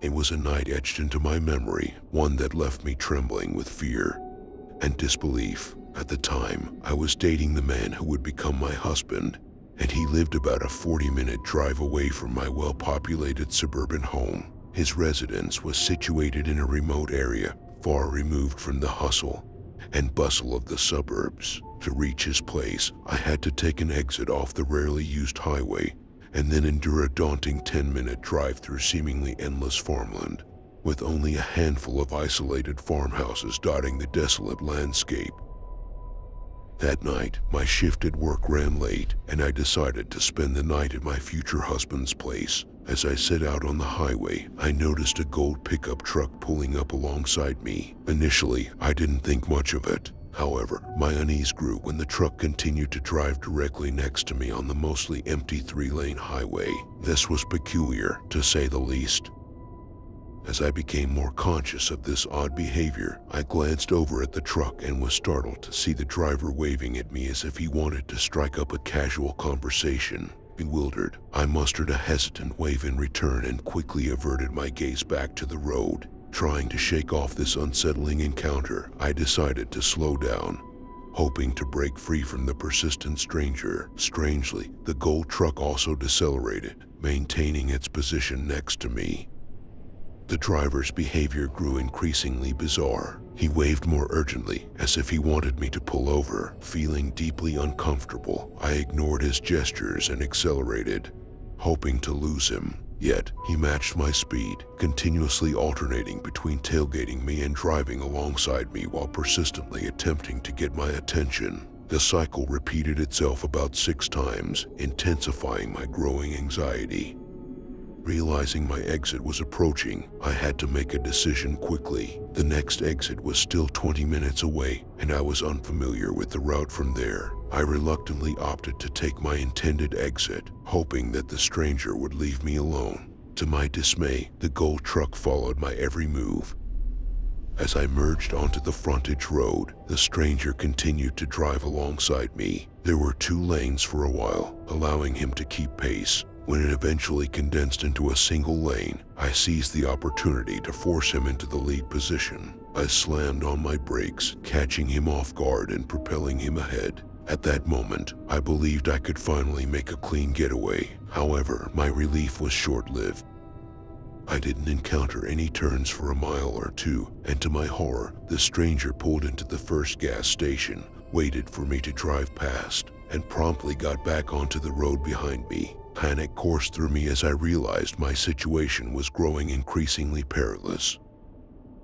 It was a night etched into my memory, one that left me trembling with fear and disbelief. At the time, I was dating the man who would become my husband, and he lived about a 40-minute drive away from my well-populated suburban home. His residence was situated in a remote area, far removed from the hustle and bustle of the suburbs. To reach his place, I had to take an exit off the rarely used highway and then endure a daunting 10-minute drive through seemingly endless farmland, with only a handful of isolated farmhouses dotting the desolate landscape. That night, my shift at work ran late, and I decided to spend the night at my future husband's place. As I set out on the highway, I noticed a gold pickup truck pulling up alongside me. Initially, I didn't think much of it. However, my unease grew when the truck continued to drive directly next to me on the mostly empty 3-lane highway. This was peculiar, to say the least. As I became more conscious of this odd behavior, I glanced over at the truck and was startled to see the driver waving at me as if he wanted to strike up a casual conversation. Bewildered, I mustered a hesitant wave in return and quickly averted my gaze back to the road. Trying to shake off this unsettling encounter, I decided to slow down, hoping to break free from the persistent stranger. Strangely, the gold truck also decelerated, maintaining its position next to me. The driver's behavior grew increasingly bizarre. He waved more urgently, as if he wanted me to pull over. Feeling deeply uncomfortable, I ignored his gestures and accelerated, hoping to lose him. Yet, he matched my speed, continuously alternating between tailgating me and driving alongside me while persistently attempting to get my attention. The cycle repeated itself about 6 times, intensifying my growing anxiety. Realizing my exit was approaching, I had to make a decision quickly. The next exit was still 20 minutes away, and I was unfamiliar with the route from there. I reluctantly opted to take my intended exit, hoping that the stranger would leave me alone. To my dismay, the gold truck followed my every move. As I merged onto the frontage road, the stranger continued to drive alongside me. There were 2 lanes for a while, allowing him to keep pace. When it eventually condensed into a single lane, I seized the opportunity to force him into the lead position. I slammed on my brakes, catching him off guard and propelling him ahead. At that moment, I believed I could finally make a clean getaway. However, my relief was short-lived. I didn't encounter any turns for a mile or 2, and to my horror, the stranger pulled into the first gas station, waited for me to drive past, and promptly got back onto the road behind me. Panic coursed through me as I realized my situation was growing increasingly perilous.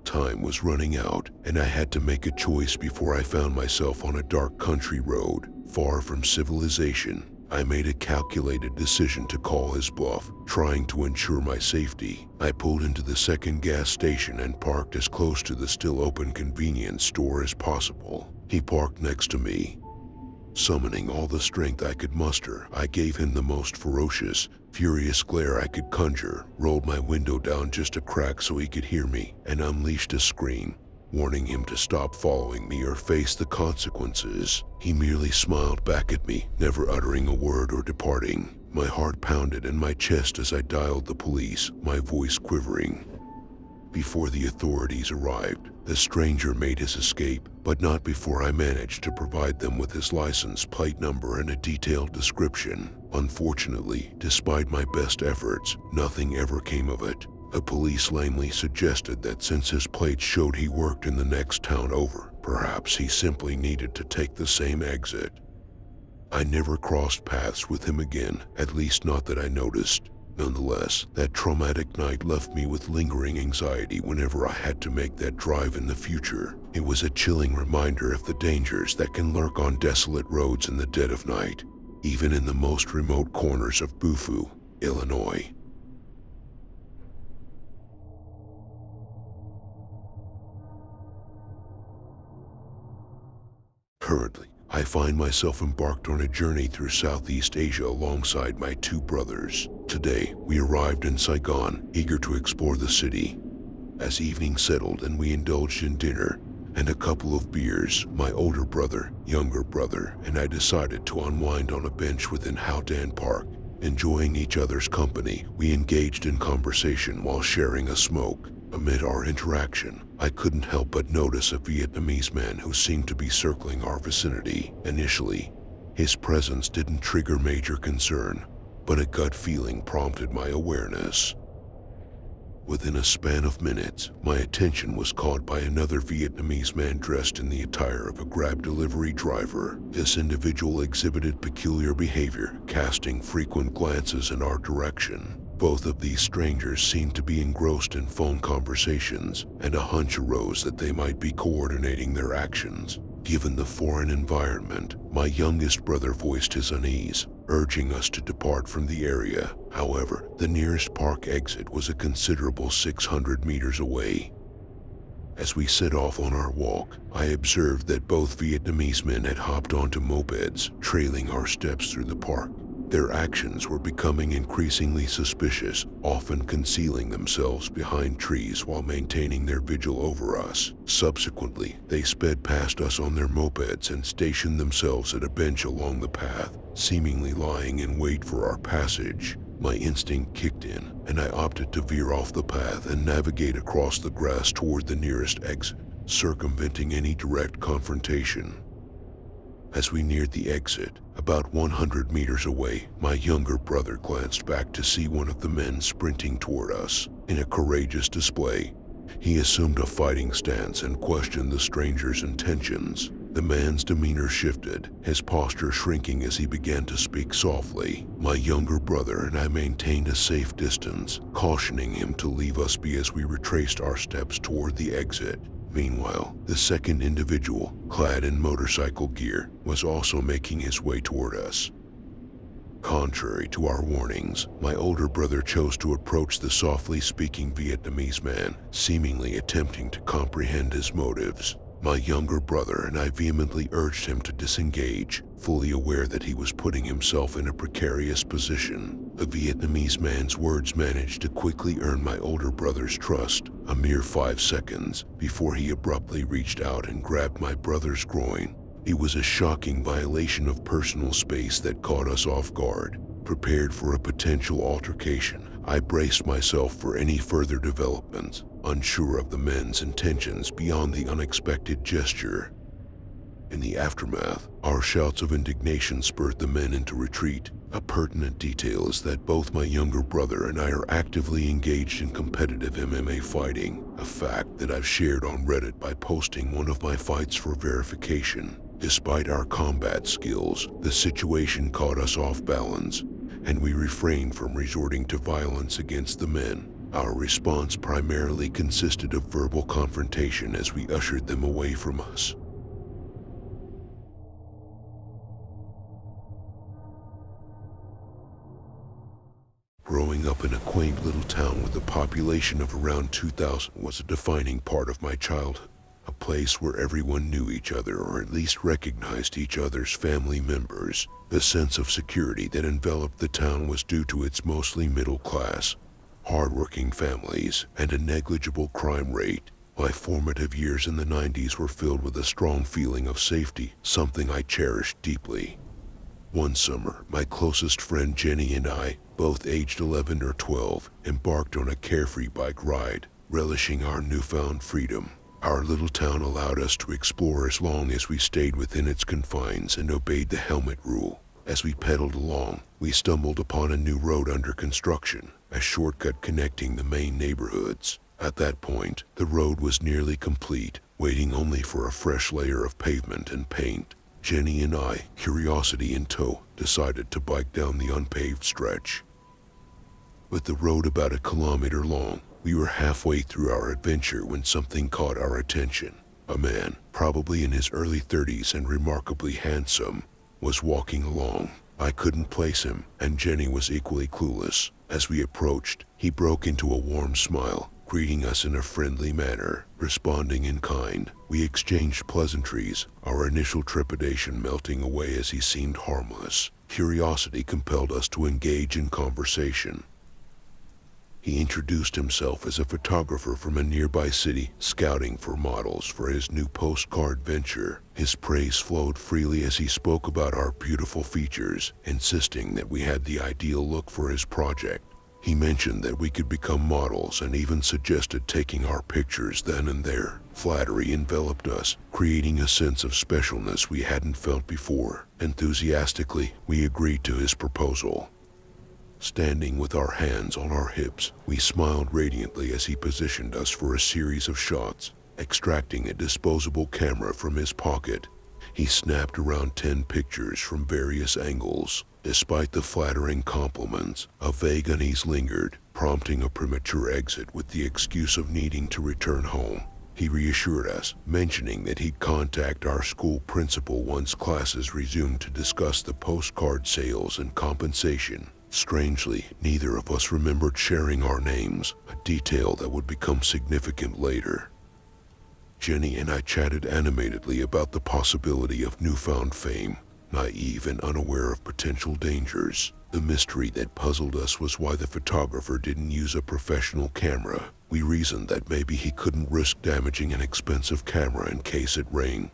Time was running out, and I had to make a choice before I found myself on a dark country road, far from civilization. I made a calculated decision to call his bluff, trying to ensure my safety. I pulled into the second gas station and parked as close to the still open convenience store as possible. He parked next to me. Summoning all the strength I could muster, I gave him the most ferocious, furious glare I could conjure, rolled my window down just a crack so he could hear me, and unleashed a scream, warning him to stop following me or face the consequences. He merely smiled back at me, never uttering a word or departing. My heart pounded in my chest as I dialed the police, my voice quivering. Before the authorities arrived, the stranger made his escape, but not before I managed to provide them with his license plate number and a detailed description. Unfortunately, despite my best efforts, nothing ever came of it. The police lamely suggested that since his plate showed he worked in the next town over, perhaps he simply needed to take the same exit. I never crossed paths with him again, at least not that I noticed. Nonetheless, that traumatic night left me with lingering anxiety whenever I had to make that drive in the future. It was a chilling reminder of the dangers that can lurk on desolate roads in the dead of night, even in the most remote corners of Bufu, Illinois. Currently, I find myself embarked on a journey through Southeast Asia alongside my 2 brothers. Today, we arrived in Saigon, eager to explore the city. As evening settled and we indulged in dinner and a couple of beers, my older brother, younger brother, and I decided to unwind on a bench within Hao Dan Park, Enjoying each other's company, we engaged in conversation while sharing a smoke. Amid our interaction, I couldn't help but notice a Vietnamese man who seemed to be circling our vicinity. Initially, his presence didn't trigger major concern, but a gut feeling prompted my awareness. Within a span of minutes, my attention was caught by another Vietnamese man dressed in the attire of a Grab delivery driver. This individual exhibited peculiar behavior, casting frequent glances in our direction. Both of these strangers seemed to be engrossed in phone conversations, and a hunch arose that they might be coordinating their actions. Given the foreign environment, my youngest brother voiced his unease, urging us to depart from the area. However, the nearest park exit was a considerable 600 meters away. As we set off on our walk, I observed that both Vietnamese men had hopped onto mopeds, trailing our steps through the park. Their actions were becoming increasingly suspicious, often concealing themselves behind trees while maintaining their vigil over us. Subsequently, they sped past us on their mopeds and stationed themselves at a bench along the path, seemingly lying in wait for our passage. My instinct kicked in, and I opted to veer off the path and navigate across the grass toward the nearest exit, circumventing any direct confrontation. As we neared the exit, about 100 meters away, my younger brother glanced back to see one of the men sprinting toward us. In a courageous display, he assumed a fighting stance and questioned the stranger's intentions. The man's demeanor shifted, his posture shrinking as he began to speak softly. My younger brother and I maintained a safe distance, cautioning him to leave us be as we retraced our steps toward the exit. Meanwhile, the second individual, clad in motorcycle gear, was also making his way toward us. Contrary to our warnings, my older brother chose to approach the softly speaking Vietnamese man, seemingly attempting to comprehend his motives. My younger brother and I vehemently urged him to disengage, fully aware that he was putting himself in a precarious position. The Vietnamese man's words managed to quickly earn my older brother's trust, a mere 5 seconds before he abruptly reached out and grabbed my brother's groin. It was a shocking violation of personal space that caught us off guard. Prepared for a potential altercation, I braced myself for any further developments, unsure of the men's intentions beyond the unexpected gesture. In the aftermath, our shouts of indignation spurred the men into retreat. A pertinent detail is that both my younger brother and I are actively engaged in competitive MMA fighting, a fact that I've shared on Reddit by posting one of my fights for verification. Despite our combat skills, the situation caught us off balance, and we refrained from resorting to violence against the men. Our response primarily consisted of verbal confrontation as we ushered them away from us. Growing up in a quaint little town with a population of around 2,000 was a defining part of my childhood. A place where everyone knew each other or at least recognized each other's family members. The sense of security that enveloped the town was due to its mostly middle-class, hardworking families and a negligible crime rate. My formative years in the 90s were filled with a strong feeling of safety, something I cherished deeply. One summer, my closest friend Jenny and I, both aged 11 or 12, embarked on a carefree bike ride, relishing our newfound freedom. Our little town allowed us to explore as long as we stayed within its confines and obeyed the helmet rule. As we pedaled along, we stumbled upon a new road under construction, a shortcut connecting the main neighborhoods. At that point, the road was nearly complete, waiting only for a fresh layer of pavement and paint. Jenny and I, curiosity in tow, decided to bike down the unpaved stretch. With the road about 1 kilometer long, we were halfway through our adventure when something caught our attention. A man, probably in his early 30s and remarkably handsome, was walking along. I couldn't place him, and Jenny was equally clueless. As we approached, he broke into a warm smile, greeting us in a friendly manner, responding in kind. We exchanged pleasantries, our initial trepidation melting away as he seemed harmless. Curiosity compelled us to engage in conversation. He introduced himself as a photographer from a nearby city, scouting for models for his new postcard venture. His praise flowed freely as he spoke about our beautiful features, insisting that we had the ideal look for his project. He mentioned that we could become models and even suggested taking our pictures then and there. Flattery enveloped us, creating a sense of specialness we hadn't felt before. Enthusiastically, we agreed to his proposal. Standing with our hands on our hips, we smiled radiantly as he positioned us for a series of shots. Extracting a disposable camera from his pocket, he snapped around 10 pictures from various angles. Despite the flattering compliments, a vague unease lingered, prompting a premature exit with the excuse of needing to return home. He reassured us, mentioning that he'd contact our school principal once classes resumed to discuss the postcard sales and compensation. Strangely, neither of us remembered sharing our names, a detail that would become significant later. Jenny and I chatted animatedly about the possibility of newfound fame, naive and unaware of potential dangers. The mystery that puzzled us was why the photographer didn't use a professional camera. We reasoned that maybe he couldn't risk damaging an expensive camera in case it rang.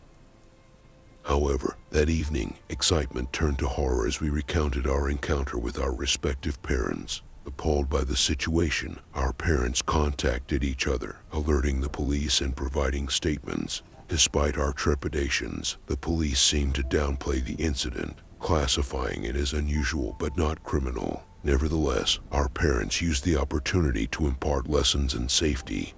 However, that evening, excitement turned to horror as we recounted our encounter with our respective parents. Appalled by the situation, our parents contacted each other, alerting the police and providing statements. Despite our trepidations, the police seemed to downplay the incident, classifying it as unusual but not criminal. Nevertheless, our parents used the opportunity to impart lessons in safety.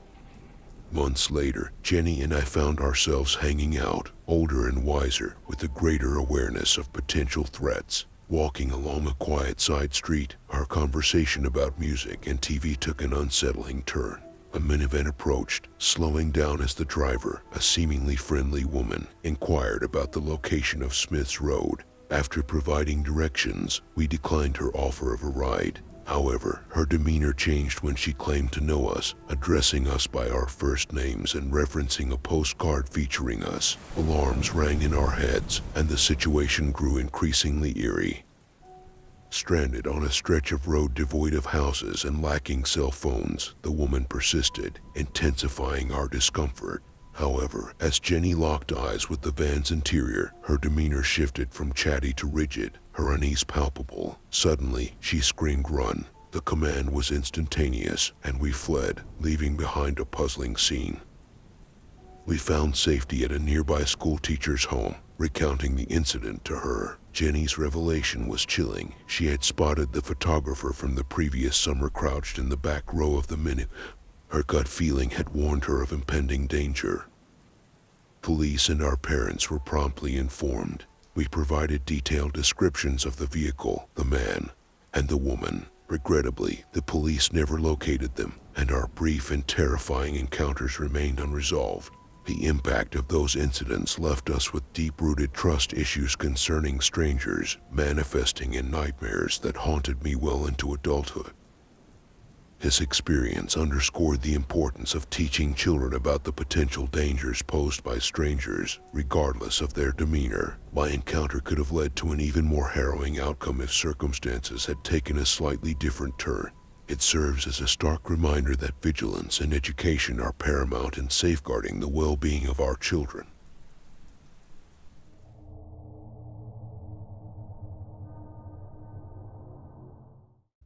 Months later, Jenny and I found ourselves hanging out, older and wiser, with a greater awareness of potential threats. Walking along a quiet side street, our conversation about music and TV took an unsettling turn. A minivan approached, slowing down as the driver, a seemingly friendly woman, inquired about the location of Smith's Road. After providing directions, we declined her offer of a ride. However, her demeanor changed when she claimed to know us, addressing us by our first names and referencing a postcard featuring us. Alarms rang in our heads, and the situation grew increasingly eerie. Stranded on a stretch of road devoid of houses and lacking cell phones, the woman persisted, intensifying our discomfort. However, as Jenny locked eyes with the van's interior, her demeanor shifted from chatty to rigid, her unease palpable. Suddenly, she screamed, "Run!" The command was instantaneous, and we fled, leaving behind a puzzling scene. We found safety at a nearby school teacher's home, recounting the incident to her. Jenny's revelation was chilling. She had spotted the photographer from the previous summer crouched in the back row of the minivan. Her gut feeling had warned her of impending danger. Police and our parents were promptly informed. We provided detailed descriptions of the vehicle, the man, and the woman. Regrettably, the police never located them, and our brief and terrifying encounters remained unresolved. The impact of those incidents left us with deep-rooted trust issues concerning strangers, manifesting in nightmares that haunted me well into adulthood. This experience underscored the importance of teaching children about the potential dangers posed by strangers, regardless of their demeanor. My encounter could have led to an even more harrowing outcome if circumstances had taken a slightly different turn. It serves as a stark reminder that vigilance and education are paramount in safeguarding the well-being of our children.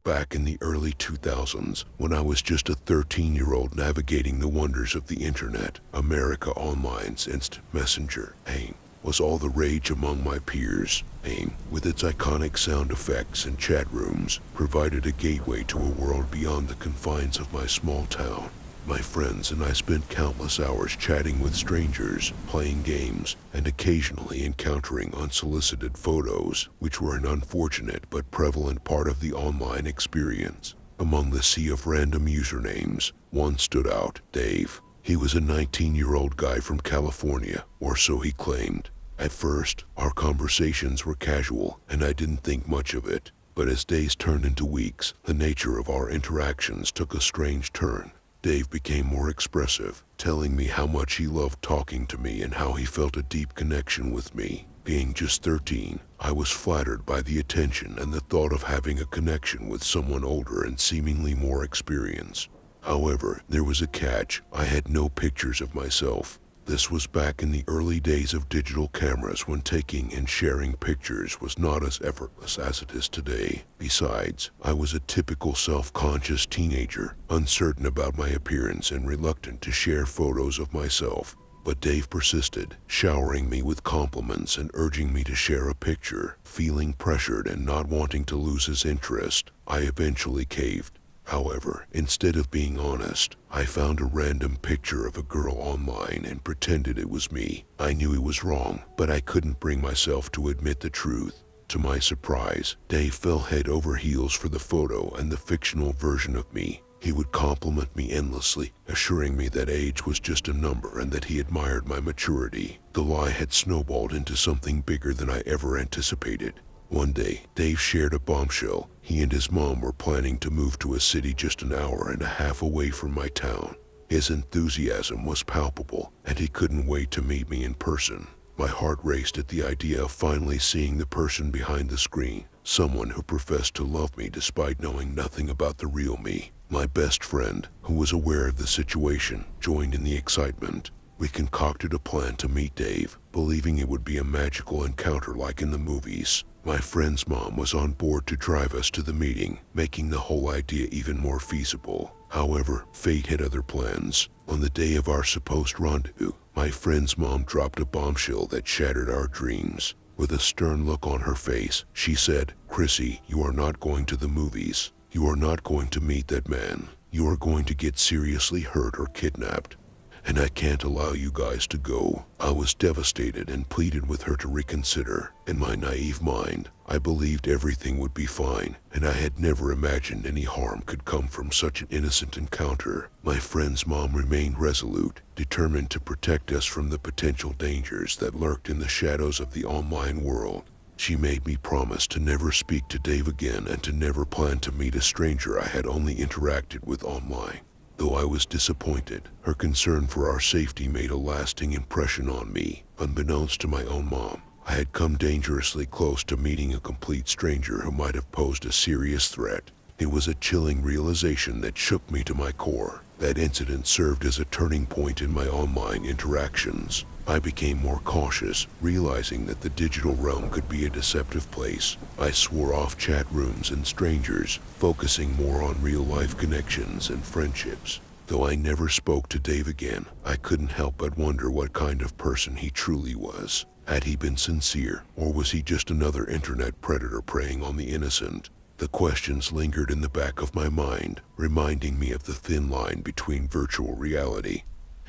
Back in the early 2000s, when I was just a 13-year-old navigating the wonders of the internet, America Online's instant messenger, AIM, was all the rage among my peers. AIM, with its iconic sound effects and chat rooms, provided a gateway to a world beyond the confines of my small town. My friends and I spent countless hours chatting with strangers, playing games, and occasionally encountering unsolicited photos, which were an unfortunate but prevalent part of the online experience. Among the sea of random usernames, one stood out, Dave. He was a 19-year-old guy from California, or so he claimed. At first, our conversations were casual, and I didn't think much of it. But as days turned into weeks, the nature of our interactions took a strange turn. Dave became more expressive, telling me how much he loved talking to me and how he felt a deep connection with me. Being just 13, I was flattered by the attention and the thought of having a connection with someone older and seemingly more experienced. However, there was a catch. I had no pictures of myself. This was back in the early days of digital cameras when taking and sharing pictures was not as effortless as it is today. Besides, I was a typical self-conscious teenager, uncertain about my appearance and reluctant to share photos of myself. But Dave persisted, showering me with compliments and urging me to share a picture. Feeling pressured and not wanting to lose his interest, I eventually caved. However, instead of being honest, I found a random picture of a girl online and pretended it was me. I knew he was wrong, but I couldn't bring myself to admit the truth. To my surprise, Dave fell head over heels for the photo and the fictional version of me. He would compliment me endlessly, assuring me that age was just a number and that he admired my maturity. The lie had snowballed into something bigger than I ever anticipated. One day, Dave shared a bombshell. He and his mom were planning to move to a city just an hour and a half away from my town. His enthusiasm was palpable, and he couldn't wait to meet me in person. My heart raced at the idea of finally seeing the person behind the screen, someone who professed to love me despite knowing nothing about the real me. My best friend, who was aware of the situation, joined in the excitement. We concocted a plan to meet Dave, believing it would be a magical encounter like in the movies. My friend's mom was on board to drive us to the meeting, making the whole idea even more feasible. However, fate had other plans. On the day of our supposed rendezvous, my friend's mom dropped a bombshell that shattered our dreams. With a stern look on her face, she said, "Chrissy, you are not going to the movies. You are not going to meet that man. You are going to get seriously hurt or kidnapped. And I can't allow you guys to go." I was devastated and pleaded with her to reconsider. In my naive mind, I believed everything would be fine, and I had never imagined any harm could come from such an innocent encounter. My friend's mom remained resolute, determined to protect us from the potential dangers that lurked in the shadows of the online world. She made me promise to never speak to Dave again and to never plan to meet a stranger I had only interacted with online. Though I was disappointed, her concern for our safety made a lasting impression on me. Unbeknownst to my own mom, I had come dangerously close to meeting a complete stranger who might have posed a serious threat. It was a chilling realization that shook me to my core. That incident served as a turning point in my online interactions. I became more cautious, realizing that the digital realm could be a deceptive place. I swore off chat rooms and strangers, focusing more on real-life connections and friendships. Though I never spoke to Dave again, I couldn't help but wonder what kind of person he truly was. Had he been sincere, or was he just another internet predator preying on the innocent? The questions lingered in the back of my mind, reminding me of the thin line between virtual reality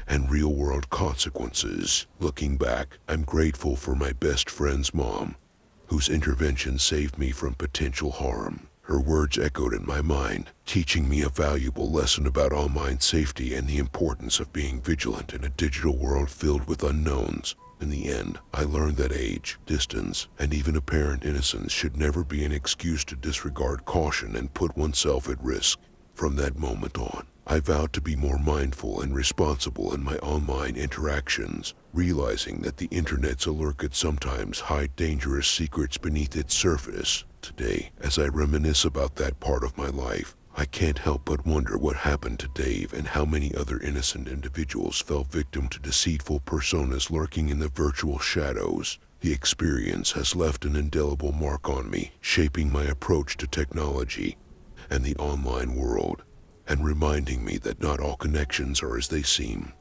and real-world consequences. Looking back, I'm grateful for my best friend's mom, whose intervention saved me from potential harm. Her words echoed in my mind, teaching me a valuable lesson about online safety and the importance of being vigilant in a digital world filled with unknowns. In the end, I learned that age, distance, and even apparent innocence should never be an excuse to disregard caution and put oneself at risk. From that moment on, I vowed to be more mindful and responsible in my online interactions, realizing that the internet's allure could sometimes hide dangerous secrets beneath its surface. Today, as I reminisce about that part of my life, I can't help but wonder what happened to Dave and how many other innocent individuals fell victim to deceitful personas lurking in the virtual shadows. The experience has left an indelible mark on me, shaping my approach to technology and the online world, and reminding me that not all connections are as they seem.